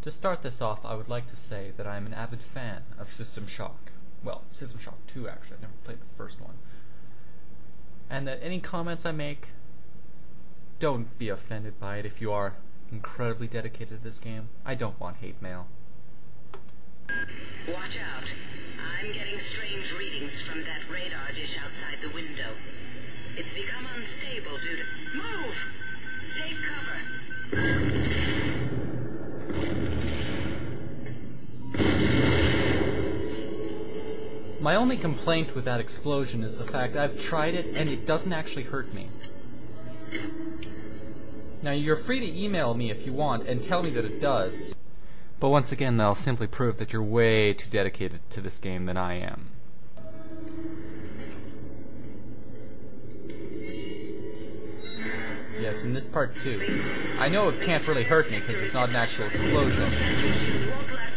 To start this off, I would like to say that I am an avid fan of System Shock. Well, System Shock 2 actually, I never played the first one. And that any comments I make, don't be offended by it if you are incredibly dedicated to this game. I don't want hate mail. Watch out. I'm getting strange readings from that radar dish outside the window. It's become unstable due to... Move! Take cover! My only complaint with that explosion is the fact I've tried it and it doesn't actually hurt me. Now you're free to email me if you want and tell me that it does. But once again, that'll simply prove that you're way too dedicated to this game than I am. Yes, in this part too. I know it can't really hurt me because it's not an actual explosion.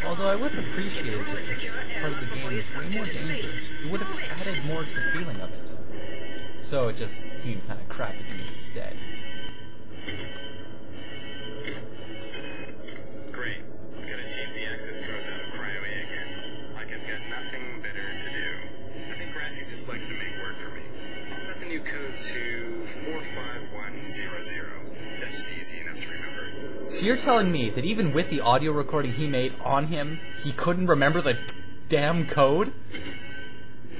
Although I would have appreciated if this part of the game was way more dangerous. It would have added more to the feeling of it. So it just seemed kind of crappy to me instead. Great. Gotta change the access codes out of CryoA again. Like I've got nothing better to do. I think Grassy just likes to make work for me. I'll set the new code to 45100. That's easy enough to remember. So you're telling me that even with the audio recording he made on him, he couldn't remember the damn code?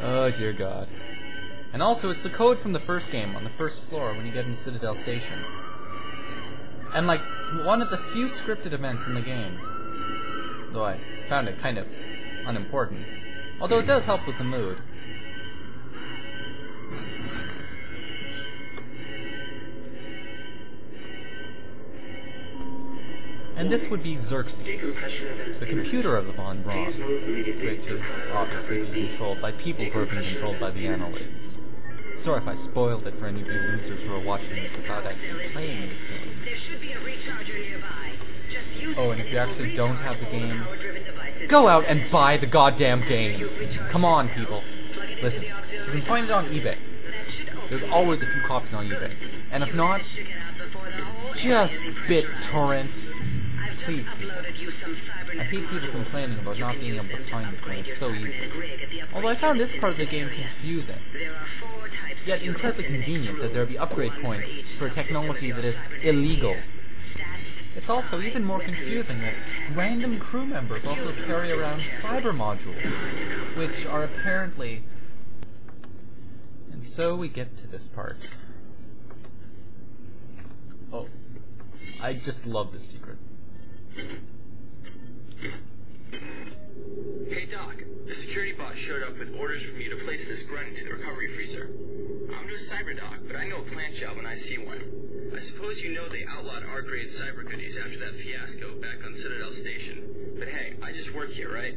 Oh dear God. And also, it's the code from the first game on the first floor when you get in Citadel Station. And like, one of the few scripted events in the game. Though I found it kind of unimportant. Although it does help with the mood. And this would be Xerxes, the computer of the Von Braun, which is obviously being controlled by people who are being controlled by the annelids. Sorry if I spoiled it for any of you losers who are watching this without actually playing this game. Oh, and if you actually don't have the game, go out and buy the goddamn game! Come on, people. Listen, you can find it on eBay. There's always a few copies on eBay. And if not, just BitTorrent. Please, people. I hate people complaining about not being able to find it when it's so easy. Although I found this part of the game confusing. Yet incredibly convenient that there be upgrade points for technology that is illegal. It's also even more confusing that random crew members also carry around cyber modules, which are apparently... And so we get to this part. Oh. I just love this secret. Hey Doc, the security bot showed up with orders from you to place this grunt into the recovery freezer. I'm no cyber doc, but I know a plant job when I see one. I suppose you know they outlawed R-grade cyber goodies after that fiasco back on Citadel Station. But hey, I just work here, right?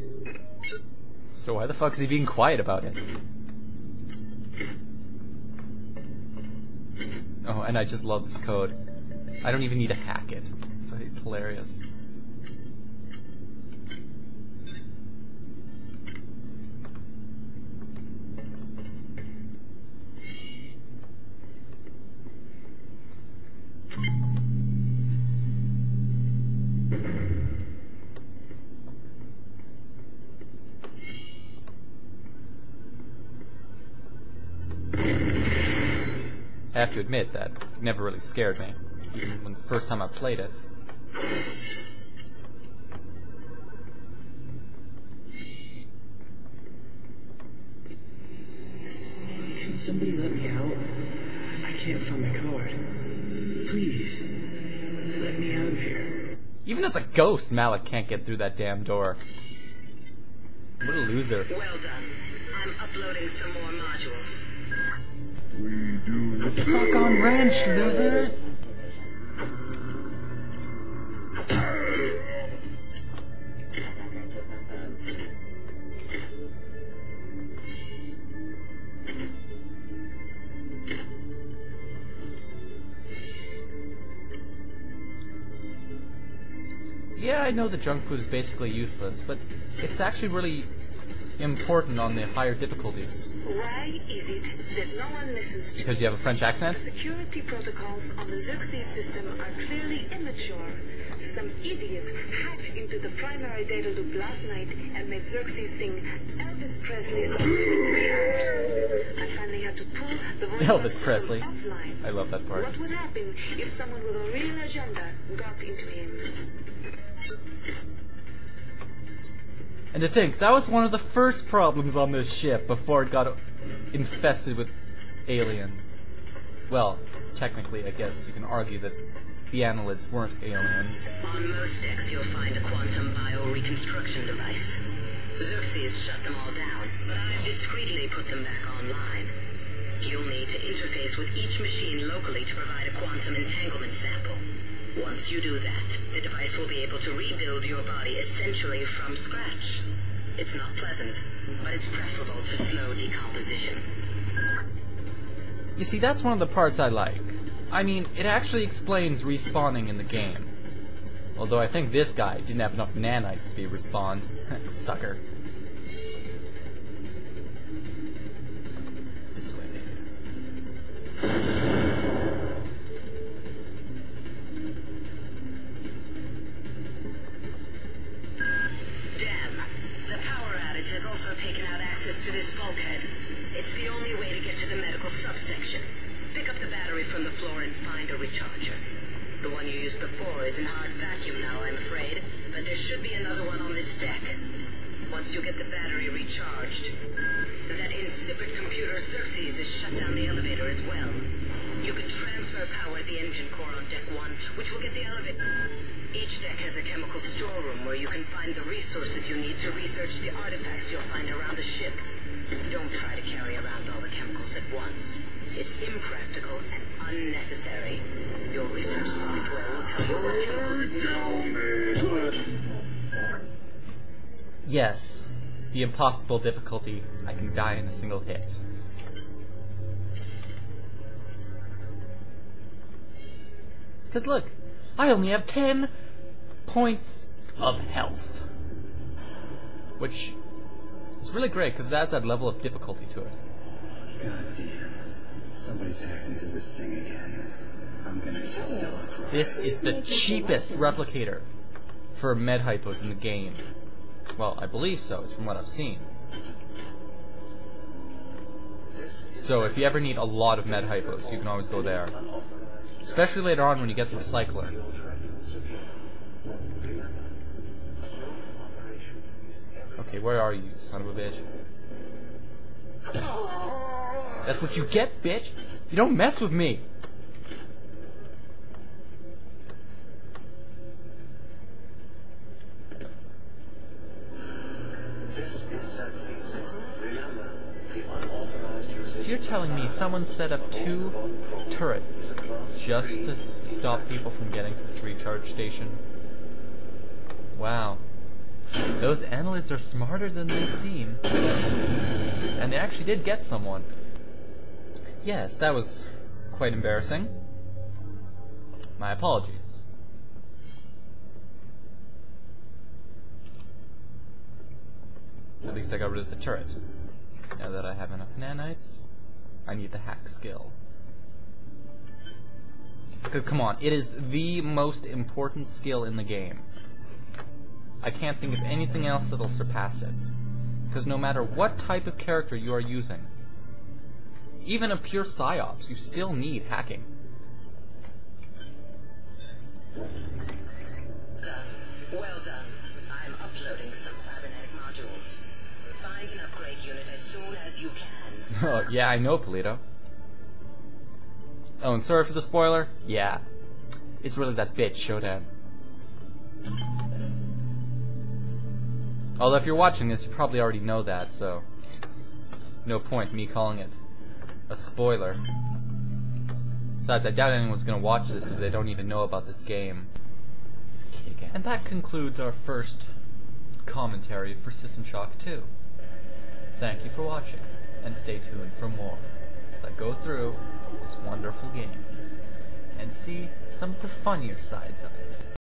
So why the fuck is he being quiet about it? Oh, and I just love this code. I don't even need to hack it. It's hilarious. I have to admit that never really scared me, even when the first time I played it. Can somebody let me out? I can't find my card. Please, let me out of here. Even as a ghost, Malik can't get through that damn door. What a loser. Well done. I'm uploading some more modules. We do Suck on wrench, losers! Yeah, I know the junk food is basically useless, but it's actually really important on the higher difficulties. Why is it that no one listens to Because you have a French accent? security protocols on the Xerxes system are clearly immature. Some idiot hacked into the primary data loop last night and made Xerxes sing Elvis Presley songs for 3 hours. I finally had to pull the voice Elvis Presley. offline. I love that part. What would happen if someone with a real agenda got into him? And to think, that was one of the first problems on this ship before it got infested with aliens. Well, technically, I guess you can argue that the annelids weren't aliens. On most decks, you'll find a quantum bioreconstruction device. Xerxes shut them all down, but I've discreetly put them back online. You'll need to interface with each machine locally to provide a quantum entanglement sample. Once you do that, the device will be able to rebuild your body essentially from scratch. It's not pleasant, but it's preferable to slow decomposition. You see, that's one of the parts I like. I mean, it actually explains respawning in the game. Although I think this guy didn't have enough nanites to be respawned. Sucker. This way. Damn. The power outage has also taken out access to this bulkhead. It's the only way to get to the medical subsection. Pick up the battery from the floor and find a recharger. The one you used before is in hard vacuum now, I'm afraid, but there should be another one on this deck. Once you get the battery recharged, that insipid computer Xerxes has shut down the elevator as well. You can transfer power at the engine core on deck 1, which will get the elevator. Each deck has a chemical storeroom where you can find the resources you need to research the artifacts you'll find around the ship. Don't try to carry around all the chemicals at once. It's impractical and unnecessary. Your research software will tell you what chemicals it needs. Yes, the impossible difficulty. I can die in a single hit. Because look, I only have 10 points of health. Which is really great, because that adds that level of difficulty to it. God damn. Somebody's hacked into this thing again. I'm gonna tell Delacroix. This is the cheapest replicator for med hypos in the game. Well, I believe so, it's from what I've seen. So if you ever need a lot of med hypos, you can always go there. Especially later on when you get the recycler. Okay, where are you, son of a bitch? That's what you get, bitch! You don't mess with me! So you're telling me someone set up 2 turrets just to stop people from getting to this recharge station? Wow. Those annelids are smarter than they seem. And they actually did get someone. Yes, that was quite embarrassing. My apologies. At least I got rid of the turret. Now that I have enough nanites, I need the hack skill. Because, come on, it is the most important skill in the game. I can't think of anything else that'll surpass it. Because no matter what type of character you are using, even a pure psyops, you still need hacking. Done. Well done. I'm uploading some cybernetic modules. Find an upgrade unit as soon as you can. Oh, yeah, I know, Polito. Oh, and sorry for the spoiler? Yeah. It's really that bitch, Showdown. Although if you're watching this, you probably already know that, so no point me calling it a spoiler. Besides, I doubt anyone's going to watch this if they don't even know about this game. And that concludes our first commentary for System Shock 2. Thank you for watching, and stay tuned for more as I go through this wonderful game and see some of the funnier sides of it.